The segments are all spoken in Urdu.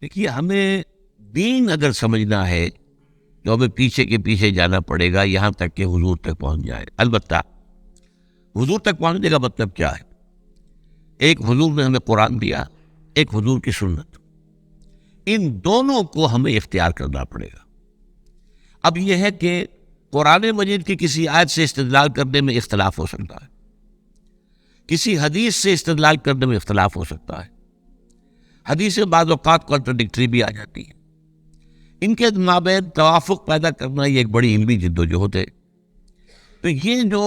دیکھیے، ہمیں دین اگر سمجھنا ہے تو ہمیں پیچھے کے پیچھے جانا پڑے گا یہاں تک کہ حضور تک پہنچ جائے. البتہ حضور تک پہنچنے کا مطلب کیا ہے؟ ایک حضور نے ہمیں قرآن دیا، ایک حضور کی سنت. ان دونوں کو ہمیں اختیار کرنا پڑے گا. اب یہ ہے کہ قرآن مجید کی کسی آیت سے استدلال کرنے میں اختلاف ہو سکتا ہے، کسی حدیث سے استدلال کرنے میں اختلاف ہو سکتا ہے. حدیثیں بعض اوقات کنٹراڈکٹری بھی آ جاتی ہیں. ان کے مابین توافق پیدا کرنا یہ ایک بڑی علمی جدوجہد ہے. تو یہ جو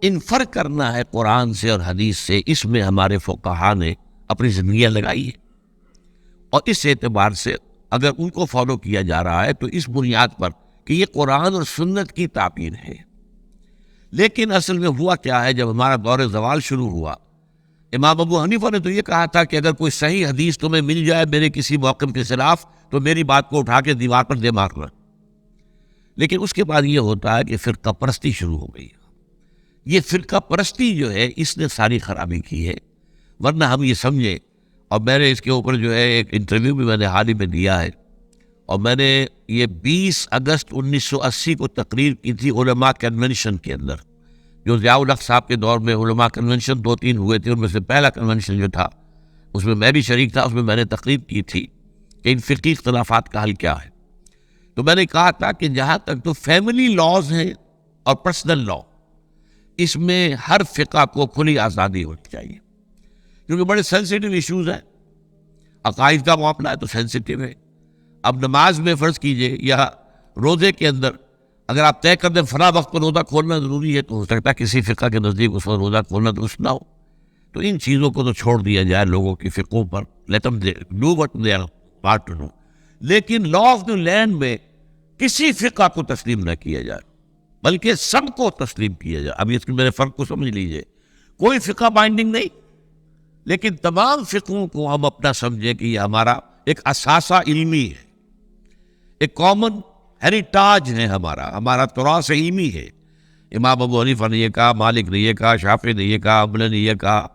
انفر کرنا ہے قرآن سے اور حدیث سے، اس میں ہمارے فقہا نے اپنی زندگیاں لگائی ہیں، اور اس اعتبار سے اگر ان کو فالو کیا جا رہا ہے تو اس بنیاد پر کہ یہ قرآن اور سنت کی تعبیر ہے. لیکن اصل میں ہوا کیا ہے؟ جب ہمارا دور زوال شروع ہوا، امام ابو حنیفہ نے تو یہ کہا تھا کہ اگر کوئی صحیح حدیث تمہیں مل جائے میرے کسی موقف کے خلاف تو میری بات کو اٹھا کے دیوار پر دے مارنا. لیکن اس کے بعد یہ ہوتا ہے کہ فرقہ پرستی شروع ہو گئی. یہ فرقہ پرستی جو ہے اس نے ساری خرابی کی ہے. ورنہ ہم یہ سمجھیں، اور میں نے اس کے اوپر جو ہے ایک انٹرویو بھی میں نے حال ہی میں دیا ہے، اور میں نے یہ 20 اگست 1980 کو تقریر کی تھی علماء کنونشن کے اندر، جو ضیاء الحق صاحب کے دور میں علماء کنونشن 2-3 ہوئے تھے. ان میں سے پہلا کنونشن جو تھا اس میں بھی شریک تھا. اس میں میں نے تقریر کی تھی کہ ان فقہی اختلافات کا حل کیا ہے. تو میں نے کہا تھا کہ جہاں تک تو فیملی لاز ہیں اور پرسنل لا، اس میں ہر فقہ کو کھلی آزادی ہونی چاہیے، کیونکہ بڑے سینسیٹیو ایشوز ہیں. عقائد کا معاملہ ہے تو سینسیٹیو ہے. اب نماز میں فرض کیجئے یا روزے کے اندر اگر آپ طے کر دیں فلاں وقت پر روزہ کھولنا ضروری ہے، تو ہو سکتا ہے کسی فقہ کے نزدیک اس وقت روزہ کھولنا درست نہ ہو. تو ان چیزوں کو تو چھوڑ دیا جائے لوگوں کی فقہوں پر، let them do what they are part to do. لیکن لا آف دی لینڈ میں کسی فقہ کو تسلیم نہ کیا جائے، بلکہ سب کو تسلیم کیا جائے. اب اس کے میرے فرق کو سمجھ لیجئے. کوئی فقہ بائنڈنگ نہیں، لیکن تمام فقہوں کو ہم اپنا سمجھیں کہ یہ ہمارا ایک اثاثہ علمی ہے، ایک کامن ہیریٹاج ہے، ہمارا تراث علمی ہے. امام ابو حنیفہ نے یہ کہا، مالک نے یہ کہا، شافعی نے یہ کہا، حنبلی نے یہ کہا،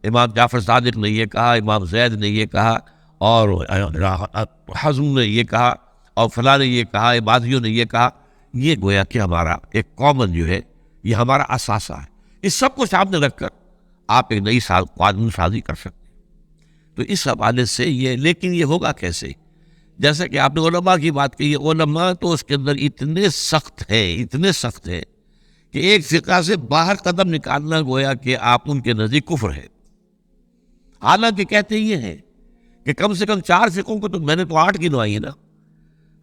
امام جعفر صادق نے یہ کہا، امام زید نے یہ کہا، اور حزم نے یہ کہا، اور فلاں نے یہ کہا، عبادیوں نے یہ کہا. یہ گویا کہ ہمارا ایک کامن جو ہے، یہ ہمارا اثاثہ ہے. اس سب کو سامنے رکھ کر آپ ایک نئی قانون سازی کر سکتے ہیں. تو اس حوالے سے یہ، لیکن یہ ہوگا کیسے؟ جیسا کہ آپ نے علماء کی بات کی، علماء تو اس کے اندر اتنے سخت ہیں کہ ایک فقہ سے باہر قدم نکالنا گویا کہ آپ ان کے نزدیک کفر ہے. حالانکہ کہتے یہ ہیں کہ کم سے کم 4 فقہوں کو، تو میں نے تو 8 گنوائی ہے نا،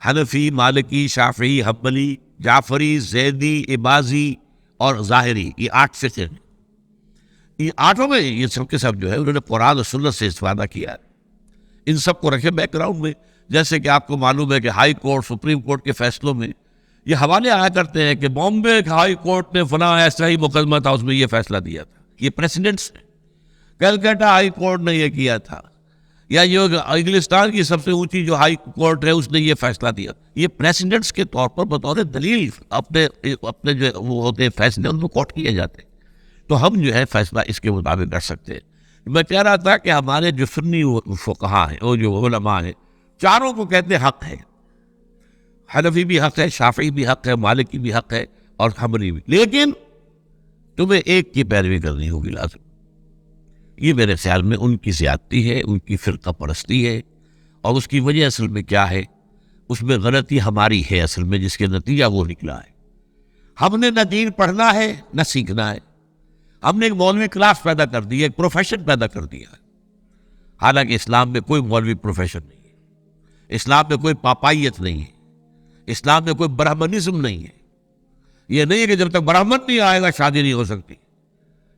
حنفی، مالکی، شافعی، حنبلی، جعفری، زیدی، عباضی اور ظاہری، یہ 8 فقہ ہیں. یہ 8 میں یہ سب کے سب جو ہے انہوں نے قرآن اور سنت سے استفادہ کیا ہے. ان سب کو رکھے بیک گراؤنڈ میں. جیسے کہ آپ کو معلوم ہے کہ ہائی کورٹ، سپریم کورٹ کے فیصلوں میں یہ حوالے آیا کرتے ہیں کہ بامبے ہائی کورٹ نے فلاں ایسا ہی مقدمہ تھا، اس میں یہ فیصلہ دیا تھا. یہ پریسیڈنٹس ہیں. کلکتہ ہائی کورٹ نے یہ کیا تھا، یا یہ انگلستان کی سب سے اونچی جو ہائی کورٹ ہے اس نے یہ فیصلہ دیا. یہ پریسیڈنٹس کے طور پر بطور دلیل اپنے جو وہ ہوتے ہیں فیصلے ان کو کوٹ کیے جاتے ہیں. تو ہم جو ہے فیصلہ اس کے مطابق کر سکتے ہیں. میں کہہ رہا تھا کہ ہمارے جو سنی فقہا ہیں، وہ جو علماء ہیں، چاروں کو کہتے ہیں حق ہے. حنفی بھی حق ہے، شافعی بھی حق ہے، مالکی بھی حق ہے، اور حنبلی بھی. لیکن تمہیں ایک کی پیروی کرنی ہوگی لازم. یہ میرے خیال میں ان کی زیادتی ہے، ان کی فرقہ پرستی ہے. اور اس کی وجہ اصل میں کیا ہے؟ اس میں غلطی ہماری ہے اصل میں، جس کے نتیجہ وہ نکلا ہے. ہم نے نہ دین پڑھنا ہے نہ سیکھنا ہے. ہم نے ایک مولوی کلاس پیدا کر دی ہے، ایک پروفیشن پیدا کر دیا ہے. حالانکہ اسلام میں کوئی مولوی پروفیشن نہیں ہے، اسلام میں کوئی پاپائیت نہیں ہے، اسلام میں کوئی برہمنزم نہیں ہے. یہ نہیں ہے کہ جب تک برہمن نہیں آئے گا شادی نہیں ہو سکتی،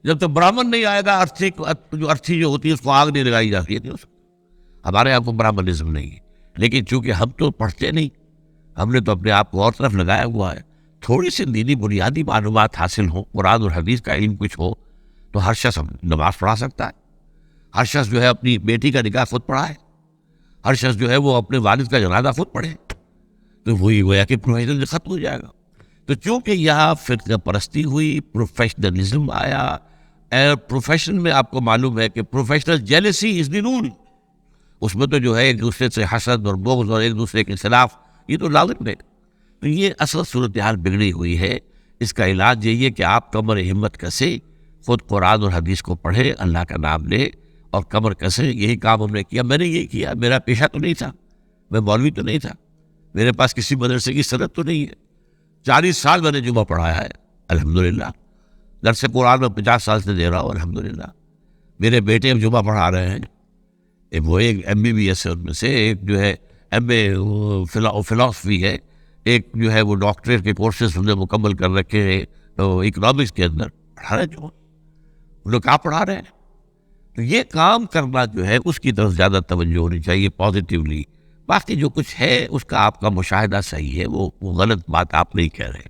جب تک برہمن نہیں آئے گا ارتھی جو ہوتی ہے اس کو آگ نہیں لگائی جاتی ہے، نہیں ہو سکتا. ہمارے یہاں کو برہمنزم نہیں ہے. لیکن چونکہ ہم تو پڑھتے نہیں، ہم نے تو اپنے آپ کو اور طرف لگایا ہوا ہے. تھوڑی سی دینی بنیادی معلومات حاصل ہو، قرآن اور حدیث کا علم کچھ ہو، تو ہر شخص نماز پڑھا سکتا ہے. ہر شخص جو ہے اپنی بیٹی کا نکاح خود پڑھائے، ہر شخص جو ہے وہ اپنے والد کا جنازہ خود پڑھے. تو وہی گویا کہ پروفیشنل ختم ہو جائے گا. تو چونکہ یہاں فرقہ پرستی ہوئی، پروفیشنلزم آیا. پروفیشن میں آپ کو معلوم ہے کہ پروفیشنل جیلسی از دی رول. اس میں تو جو ہے ایک دوسرے سے حسد اور بغض اور ایک دوسرے کے خلاف یہ تو لازم ہے. تو یہ اصل صورتحال بگڑی ہوئی ہے. اس کا علاج یہی ہے کہ آپ کمر ہمت کسے، خود قرآن اور حدیث کو پڑھیں، اللہ کا نام لیں اور کمر کسے. یہی کام ہم نے کیا، میں نے یہی کیا. میرا پیشہ تو نہیں تھا، میں مولوی تو نہیں تھا، میرے پاس کسی مدرسے کی سند تو نہیں ہے. 40 سال میں نے جمعہ پڑھایا ہے الحمدللہ. درس قرآن میں 50 سال سے دے رہا ہوں الحمدللہ. میرے بیٹے اب جمعہ پڑھا رہے ہیں. وہ ایک MBBS ہے ان میں سے، ایک جو ہے MA فلاسفی ہے، ایک جو ہے وہ ڈاکٹریٹ کے کورسز ہم نے مکمل کر رکھے ہیں اکنامکس کے اندر. پڑھا رہے ہیں جمعہ، وہ لوگ کہاں پڑھا رہے ہیں. تو یہ کام کرنا جو ہے اس کی طرف زیادہ توجہ ہونی چاہیے پازیٹیولی. باقی جو کچھ ہے اس کا آپ کا مشاہدہ صحیح ہے، وہ غلط بات آپ نہیں کہہ رہے.